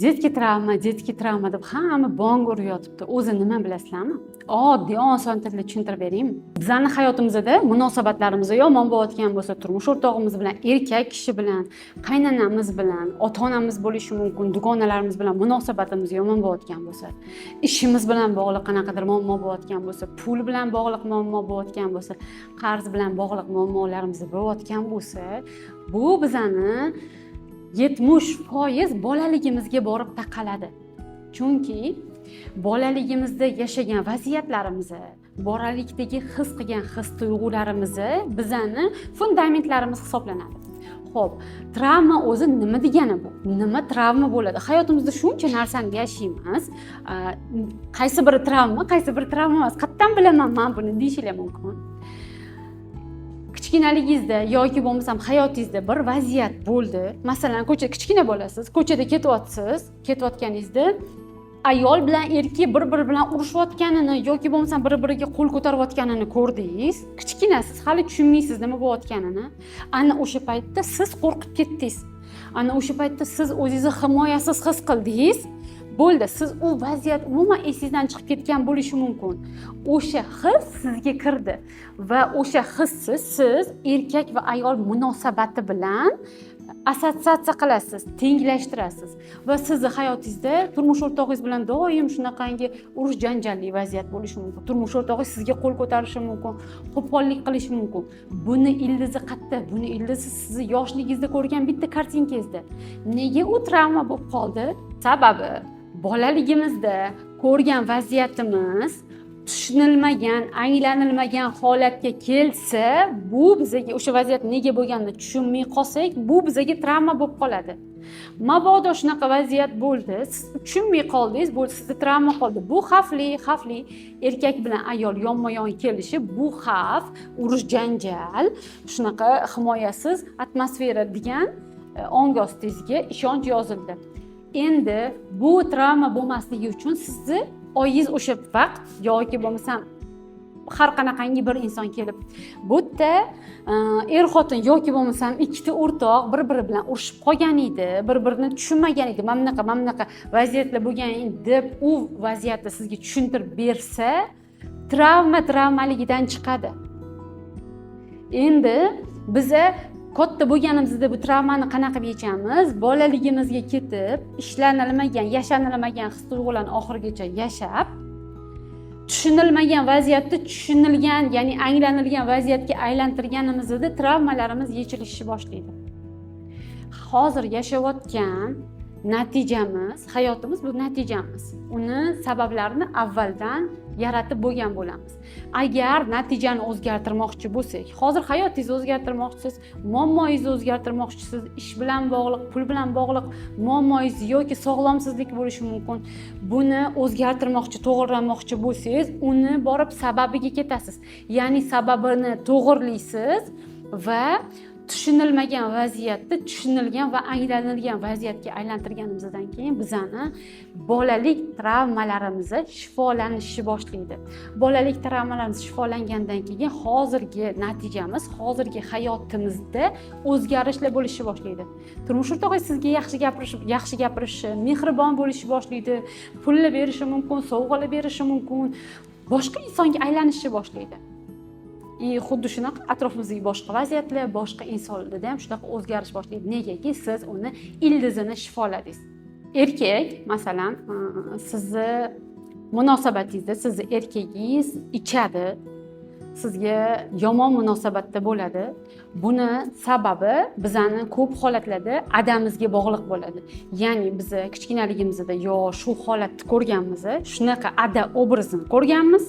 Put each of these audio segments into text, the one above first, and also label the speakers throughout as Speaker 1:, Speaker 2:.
Speaker 1: detki travma deb hamma bong urib yotibdi. O'zi nima bilasizlarmi? Oddiy oson tilda tushuntirib beraymi? Bizning hayotimizda munosabatlarimiz yomon bo'layotgan bo'lsa, turmush o'rtog'imiz bilan, erkak kishi bilan, qaynonamiz bilan, ota-onamiz bo'lishi mumkin, dugonalarimiz bilan munosabatimiz yomon bo'layotgan bo'lsa, ishimiz bilan bog'liq qanaqadir muammo bo'layotgan bo'lsa, pul bilan bog'liq muammo bo'layotgan bo'lsa, qarz bilan bog'liq muammolarimiz bo'layotgan bo'lsa, bu bizani 70% bolaligimizga borib taqaladi. Chunki bolaligimizda yashagan vaziyatlarimiz, bolalikdagi his qilgan his-tuyg'ularimiz bizani fundamentlarimiz hisoblanadi. Xo'p, travma o'zi nima degani bu? Nima travma bo'ladi? Hayotimizda shuncha narsani yashaymiz. Qaysi biri travma, qaysi biri travma emas? Qayerdan bilaman men buni deyishinglar mumkin. Kichkinaligingizda yoki bo'lmasam hayotingizda bir vaziyat bo'ldi. Masalan, kichkina bo'lasiz, ko'chada ketayotganingizda ayol bilan erkak bir-biri bilan urushayotganini yoki bo'lmasam bir-biriga qo'l ko'tarayotganini ko'rdingiz. Kichkinasiz, hali tushunmaysiz nima bo'layotganini. Ana o'sha paytda siz qo'rqib ketdingiz. Ana o'sha paytda siz o'zingizni himoyasiz his qildingiz. Bo'ldi, siz u vaziyat umuman esingizdan chiqib ketgan bo'lishi mumkin. O'sha his sizga kirdi va o'sha hisni siz erkak va ayol munosabati bilan assotsiatsiya qilasiz, tenglashtirasiz va sizni hayotingizda turmush o'rtog'ingiz bilan doim shunaqangi urush janjalli vaziyat bo'lishi mumkin. Turmush o'rtog'ingiz sizga qo'l ko'tarishi mumkin, qo'pollik qilishi mumkin. Buni ildizi qayerda? Buni ildizi sizni yoshligingizda ko'rgan bitta kartinkangizda. Nega u travma bo'lib qoldi? Sababi bolaligimizda ko'rgan vaziyatimiz tushunilmagan, anglanilmagan holatga kelsa, bu bizaga o'sha vaziyat nega bo'lganini tushunmay qolsak, bu bizaga travma bo'lib qoladi. Mabodo shunaqa vaziyat bo'ldi, siz tushunmay qoldingiz, bo'ldi sizda travma qoldi. Bu xavfli erkak bilan ayol yonma-yon kelishi, bu xavf, urush janjal, shunaqa himoyasiz atmosfera degan ong ostingizga ishonch yozildi. Endi bu travma bo'lmasligi uchun sizni oyingiz o'sha vaqt yoki bo'lmasam har qanaqangi bir inson kelib bu yerda er-xotin yoki bo'lmasam ikkita o'rtoq bir-biri bilan urushib qolgan edi, bir-birini tushunmagan edi, mana bunaqa vaziyatlar bo'lgan edi deb u vaziyatni sizga tushuntirib bersa, travmaligidan chiqadi. Endi biza katta bo'lganimizda bu travmani qanaqa yechamiz? Bolaligimizga ketib, ishlanilmagan, yashanilmagan his-tuyg'ularni oxirigacha yashab, tushunilmagan vaziyatni tushunilgan, ya'ni anglanilgan vaziyatga aylantirganimizda travmalarimiz yechilishni boshlaydi. Hozir yashayotgan natijamiz, hayotimiz bu natijamiz. Uni sabablarini avvaldan yaratib bo'lgan bo'lamiz. Agar natijani o'zgartirmoqchi bo'lsak, hozir hayotingizni o'zgartirmoqchisiz, muammoingizni o'zgartirmoqchisiz, ish bilan bog'liq, pul bilan bog'liq muammoingiz yoki sog'lomsizlik bo'lishi mumkin. Buni o'zgartirmoqchi, to'g'irlamoqchi bo'lsangiz, uni borib sababiga ketasiz. Ya'ni sababini to'g'irlaysiz va tushunilmagan vaziyatni tushunilgan va anglanilgan vaziyatga aylantirganimizdan keyin bizani bolalik travmalarimiz shifolanishni boshlaydi. Bolalik travmalarimiz shifolangandan keyin hozirgi natijamiz, hozirgi hayotimizda o'zgarishlar bo'lishni boshlaydi. Turmush o'rtog'ingiz sizga yaxshi gapirishi, mehribon bo'lishni boshlaydi, pulni berishi mumkin, sovg'alar berishi mumkin, boshqa insonga aylanishni boshlaydi. Xuddi shunaqa atrofimizdagi boshqa vaziyatlar, boshqa insonlarda ham shunaqa o'zgarish boshlaydi. Negaki siz uni ildizini shifoladingiz. Erkak, masalan, sizni munosabatingizda sizni erkagingiz ichadi, sizga yomon munosabatda bo'ladi. Buni sababi bizani ko'p holatlarda adamizga bog'liq bo'ladi. Ya'ni biz kichkinaligimizda yo shu holatni ko'rganmiz, shunaqa ada obrazini ko'rganmiz.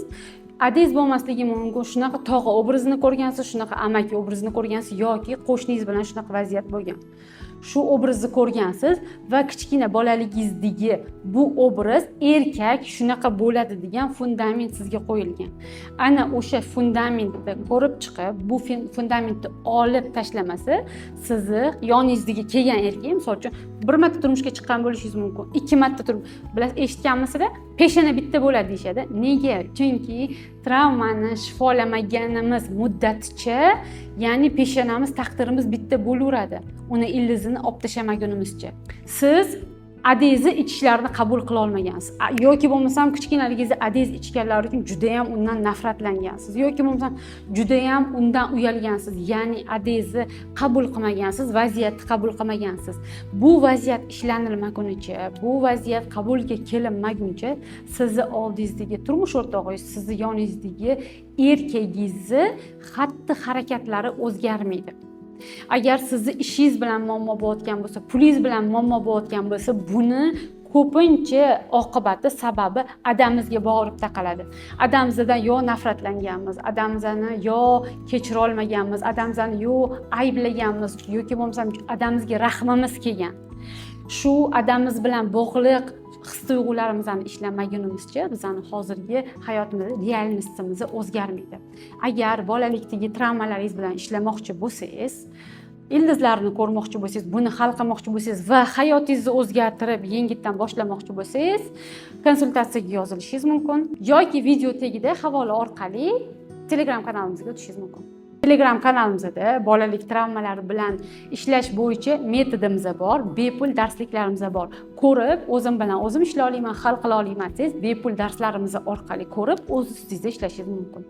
Speaker 1: Adangiz bo'lmasligi mumkin, shunaqa tog'a obrazini ko'rgansiz, shunaqa amaki obrazini ko'rgansiz yoki qo'shningiz bilan shunaqa vaziyat bo'lgan. Shu obrazni ko'rgansiz va kichkina bolaligingizdagi bu obraz erkak shunaqa bo'ladi degan fundament sizga qo'yilgan. Ana o'sha fundamentni ko'rib chiqib, bu fundamentni olib tashlamasa, sizni yoningizdagi kelgan erkak, misol uchun, bir marta turmushga chiqqan bo'lishingiz mumkin, ikki marta bilasiz, eshitganmisizlar, peshana bitta bo'ladi deyshadi. Nega? Chunki travmani shifolamaganimiz muddaticha, ya'ni peshonamiz, taqdirimiz bitta bo'laveradi. Uni ildizini olib tashlamagunimizcha. Siz adezi ichishlarini qabul qila olmagansiz yoki bo'lmasam kichkinaligingizda adez ichganlar uchun juda ham undan nafratlangansiz yoki bo'lmasam juda ham undan uyalgansiz, ya'ni adezni qabul qilmagansiz, vaziyatni qabul qilmagansiz. Bu vaziyat ishlanilmagunicha, bu vaziyat qabulga kelinmaguncha sizni oldingizdagi turmush o'rtog'ingiz, sizni yoningizdagi erkagingizni xatti-harakatlari o'zgarmaydi. Agar sizni ishingiz bilan muammo bo'layotgan bo'lsa, pulingiz bilan muammo bo'layotgan bo'lsa, buni ko'pincha oqibati sababi adamimizga borib taqaladi. Adamimizdan yo nafratlanganmiz, adamimizni yo kechira olmaganmiz, adamimizni yo ayblaganmiz yoki bo'lmasam adamimizga rahmimiz kelgan. Shu adamimiz bilan bog'liq his-tuyg'ularimizni ishlamagunimizcha bizning hozirgi hayotimiz, realностimiz o'zgarmaydi. Agar bolalikdagi travmalaringiz bilan ishlamoqchi bo'lsangiz, ildizlarni ko'rmoqchi bo'lsangiz, buni hal qilmoqchi bo'lsangiz va hayotingizni o'zgartirib, yengildan boshlamoqchi bo'lsangiz, konsultatsiyaga yozilishingiz mumkin yoki video tagida havola orqali Telegram kanalimizga o'tishingiz mumkin. Telegram kanalimizda bolalik travmalari bilan ishlash bo'yicha metodimiz bor, bepul darsliklarimiz bor. Ko'rib, o'zim bilan o'zim ishlay olaman, hal qila olaman desangiz, bepul darslarimiz orqali ko'rib, o'z ustingizda ishlashingiz mumkin.